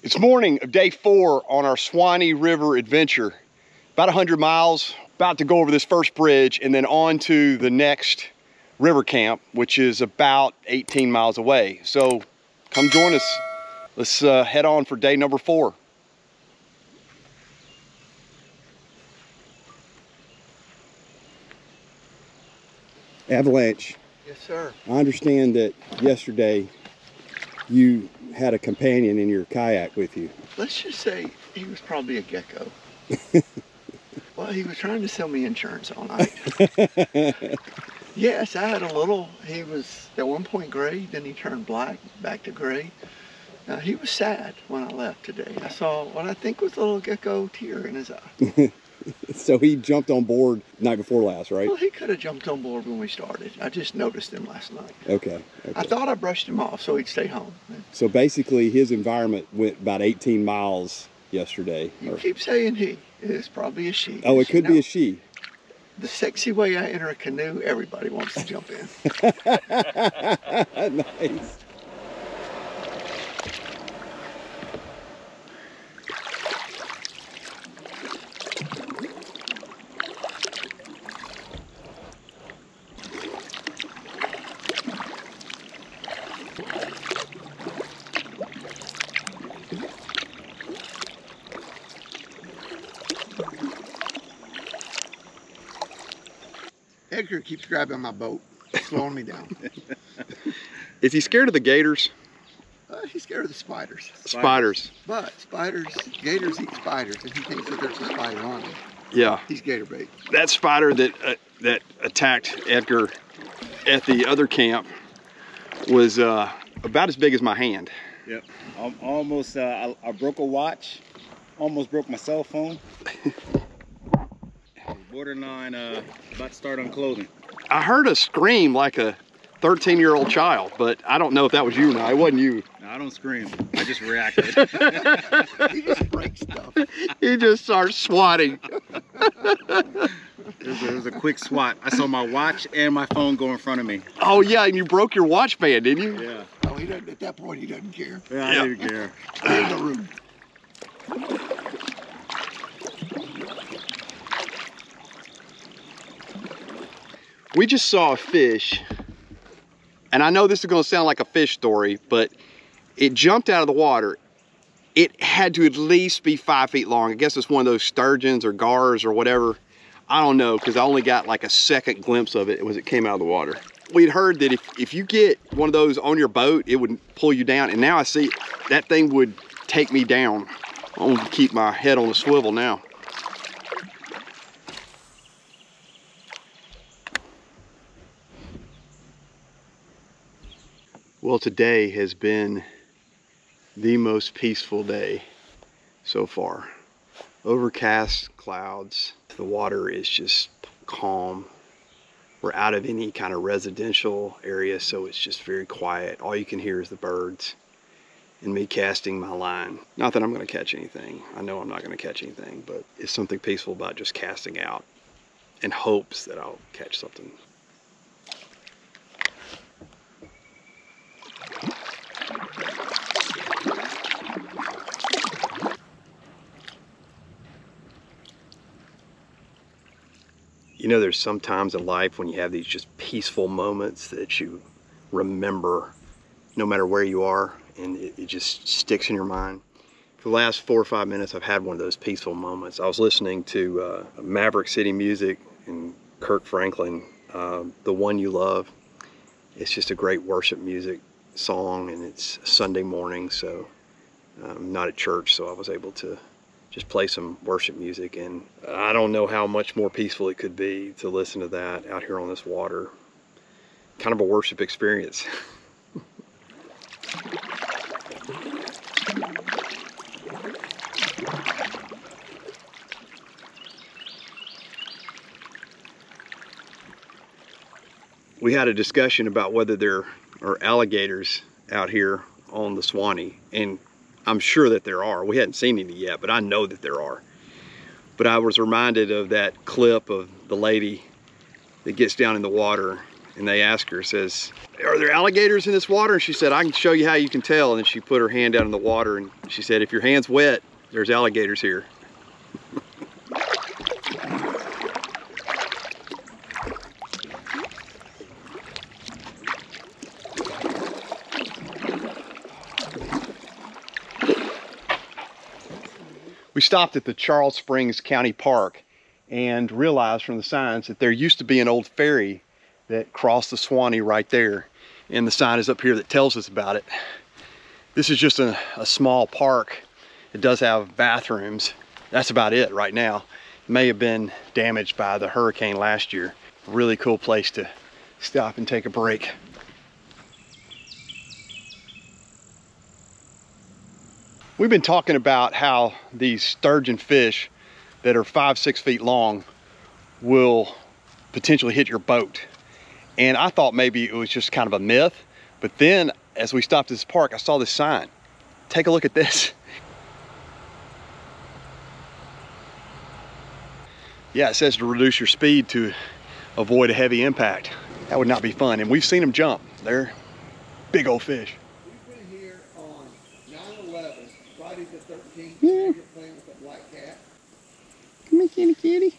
It's morning of day 4 on our Suwanee River adventure. About 100 miles, about to go over this first bridge and then on to the next river camp, which is about 18 miles away. So come join us. Let's head on for day number 4. Avalanche. Yes, sir. I understand that yesterday you had a companion in your kayak with you. Let's just say he was probably a gecko. Well, he was trying to sell me insurance all night. Yes, I had a little, he was at one point gray, then he turned black, back to gray. He was sad when I left today. I saw what I think was a little gecko tear in his eye. So he jumped on board night before last, right? Well, he could have jumped on board when we started. I just noticed him last night. Okay. I thought I brushed him off so he'd stay home. So basically his environment went about 18 miles yesterday. You keep saying he. It's probably a she. Oh, it could be a she. The sexy way I enter a canoe, everybody wants to jump in. Nice. Edgar keeps grabbing my boat, slowing me down. Is he scared of the gators? He's scared of the spiders. Spiders. But gators eat spiders, and he thinks that there's a spider on him. Yeah. He's gator bait. That spider that attacked Edgar at the other camp was about as big as my hand. Yep. Almost, I broke a watch. Almost broke my cell phone. Borderline about to start unclothing. I heard a scream like a 13-year-old child, but I don't know if that was you or not. It wasn't you. No, I don't scream. I just reacted. He just breaks stuff. He just starts swatting. It was a quick swat. I saw my watch and my phone go in front of me. Oh yeah, and you broke your watch band, didn't you? Yeah. Oh, he doesn't. At that point, he doesn't care. Yeah, I didn't care. Stay in the room. We just saw a fish, and I know this is going to sound like a fish story, but it jumped out of the water. It had to at least be 5 feet long. I guess it's one of those sturgeons or gars or whatever. I don't know, because I only got like a second glimpse of it as it came out of the water. We'd heard that if you get one of those on your boat, it would pull you down, and now I see that thing would take me down. I'm going to keep my head on the swivel now. Well, today has been the most peaceful day so far. Overcast clouds. The water is just calm. We're out of any kind of residential area, so it's just very quiet. All you can hear is the birds and me casting my line. Not that I'm going to catch anything. I know I'm not going to catch anything, but it's something peaceful about just casting out in hopes that I'll catch something. You know, there's some times in life when you have these just peaceful moments that you remember no matter where you are, and it just sticks in your mind. For the last 4 or 5 minutes, I've had one of those peaceful moments. I was listening to Maverick City Music and Kirk Franklin, The One You Love. It's just a great worship music song, and it's Sunday morning, so I'm not at church, so I was able to just play some worship music, and I don't know how much more peaceful it could be to listen to that out here on this water. Kind of a worship experience. We had a discussion about whether there are alligators out here on the Suwanee, and I'm sure that there are. We hadn't seen any yet, but I know that there are. But I was reminded of that clip of the lady that gets down in the water and they asked her, says, "Are there alligators in this water?" And she said, "I can show you how you can tell." And then she put her hand down in the water and she said, "If your hand's wet, there's alligators here." We stopped at the Charles Springs County Park and realized from the signs that there used to be an old ferry that crossed the Suwanee right there. And the sign is up here that tells us about it. This is just a small park. It does have bathrooms. That's about it right now. It may have been damaged by the hurricane last year. A really cool place to stop and take a break. We've been talking about how these sturgeon fish that are 5-6 feet long will potentially hit your boat. And I thought maybe it was just kind of a myth, but then as we stopped at this park, I saw this sign. Take a look at this. Yeah, it says to reduce your speed to avoid a heavy impact. That would not be fun. And we've seen them jump. They're big old fish. We've been here on 9/11, Friday the 13th. Yeah. You're playing with a black cat. Come here, kitty, kitty.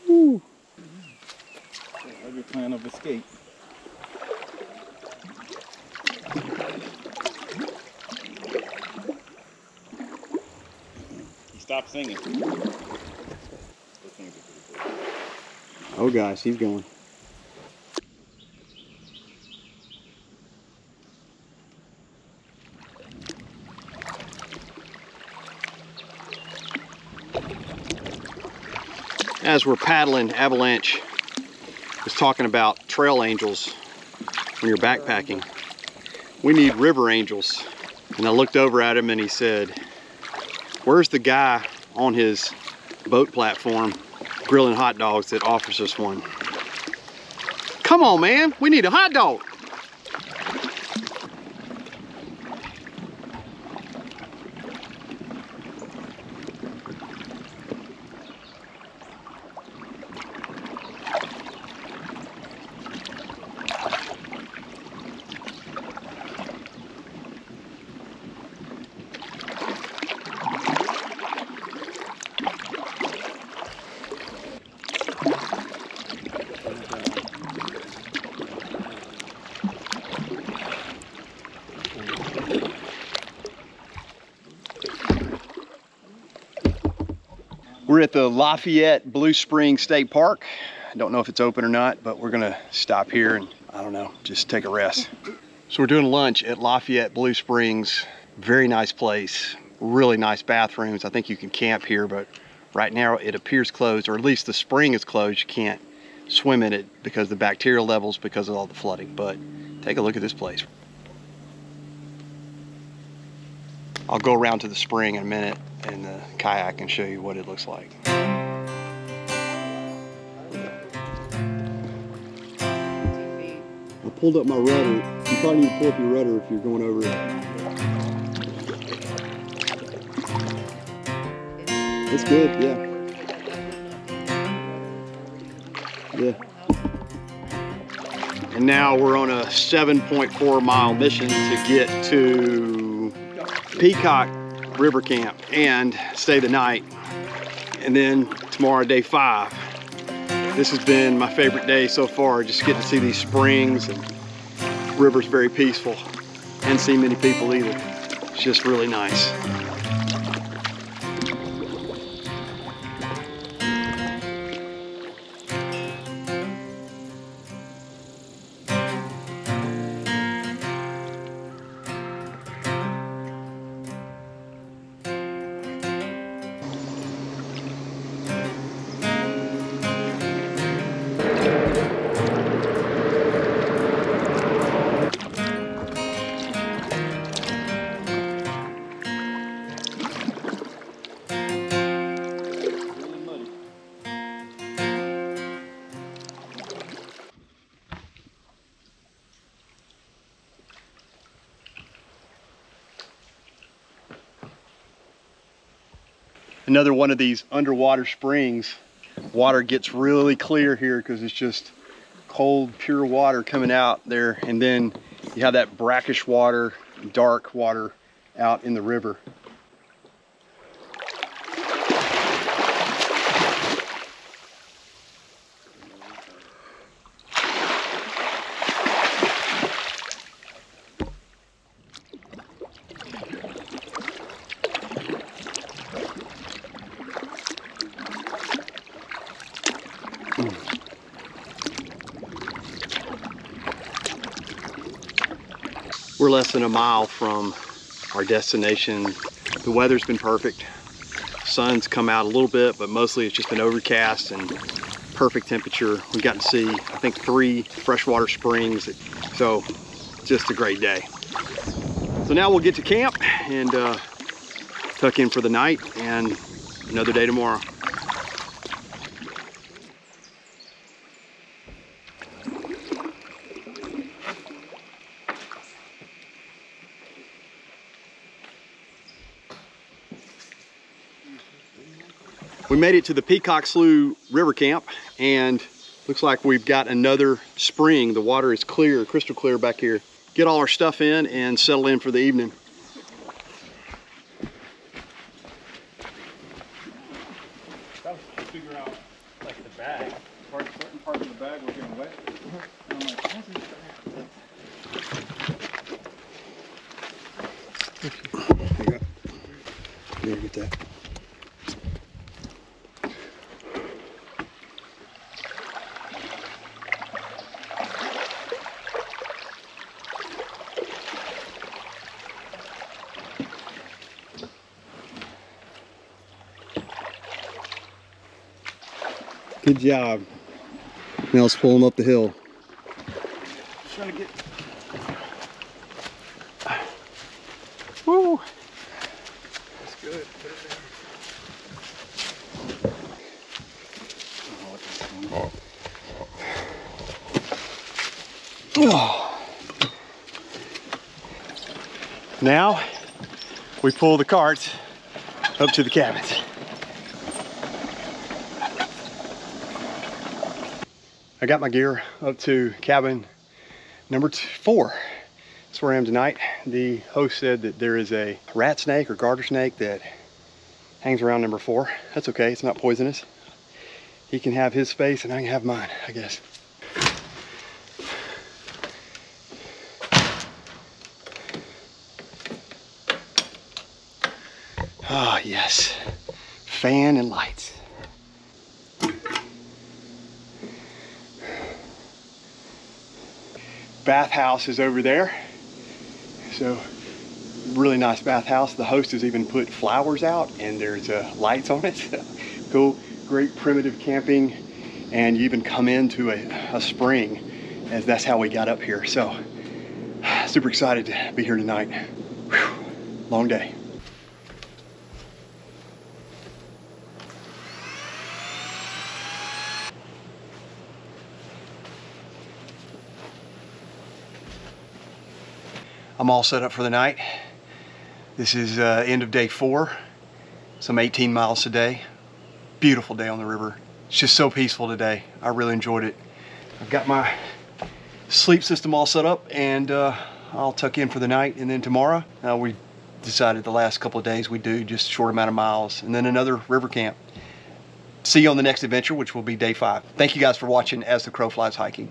Ooh. Every plan of escape. He stopped singing. Oh gosh, he's going. As we're paddling, Avalanche is talking about trail angels when you're backpacking. We need river angels. And I looked over at him and he said, "Where's the guy on his boat platform grilling hot dogs that offers us one?" Come on, man, we need a hot dog. We're at the Lafayette Blue Springs State Park. I don't know if it's open or not, but we're gonna stop here and, I don't know, just take a rest. So we're doing lunch at Lafayette Blue Springs. Very nice place, really nice bathrooms. I think you can camp here, but right now it appears closed, or at least the spring is closed. You can't swim in it because of the bacterial levels because of all the flooding, but take a look at this place. I'll go around to the spring in a minute and the kayak and show you what it looks like. I pulled up my rudder. You probably need to pull up your rudder if you're going over it. It's good, yeah. Yeah. And now we're on a 7.4 mile mission to get to Peacock River Camp and stay the night. And then tomorrow, day 5. This has been my favorite day so far, just getting to see these springs, and river's very peaceful. Haven't seen many people either. It's just really nice. Another one of these underwater springs. Water gets really clear here because it's just cold, pure water coming out there. And then you have that brackish water, dark water out in the river. We're less than a mile from our destination. The weather's been perfect. Sun's come out a little bit, but mostly it's just been overcast and perfect temperature. We've gotten to see, I think, 3 freshwater springs. So just a great day. So now we'll get to camp and tuck in for the night and another day tomorrow. We made it to the Suwanee River camp, and looks like we've got another spring. The water is clear, crystal clear back here. Get all our stuff in and settle in for the evening. Figure out like the bag. Certain parts of the bag were getting wet. And I'm like, how's this bag? Here, get that. Good job. Now let's pull them up the hill. Trying to get. Woo! That's good. Put it there. Oh. Now we pull the carts up to the cabins. I got my gear up to cabin number 4. That's where I am tonight. The host said that there is a rat snake or garter snake that hangs around number 4. That's okay, it's not poisonous. He can have his space and I can have mine, I guess. Ah, yes. Fan and lights. Bathhouse is over there. So, really nice bathhouse. The host has even put flowers out and there's lights on it. Cool, great primitive camping, and you even come into a spring, as that's how we got up here. So, super excited to be here tonight. Whew, long day. I'm all set up for the night. This is end of day 4, some 18 miles today. Beautiful day on the river. It's just so peaceful today. I really enjoyed it. I've got my sleep system all set up, and I'll tuck in for the night. And then tomorrow, we decided the last couple of days we do just a short amount of miles, and then another river camp. See you on the next adventure, which will be day 5. Thank you guys for watching As the Crow Flies Hiking.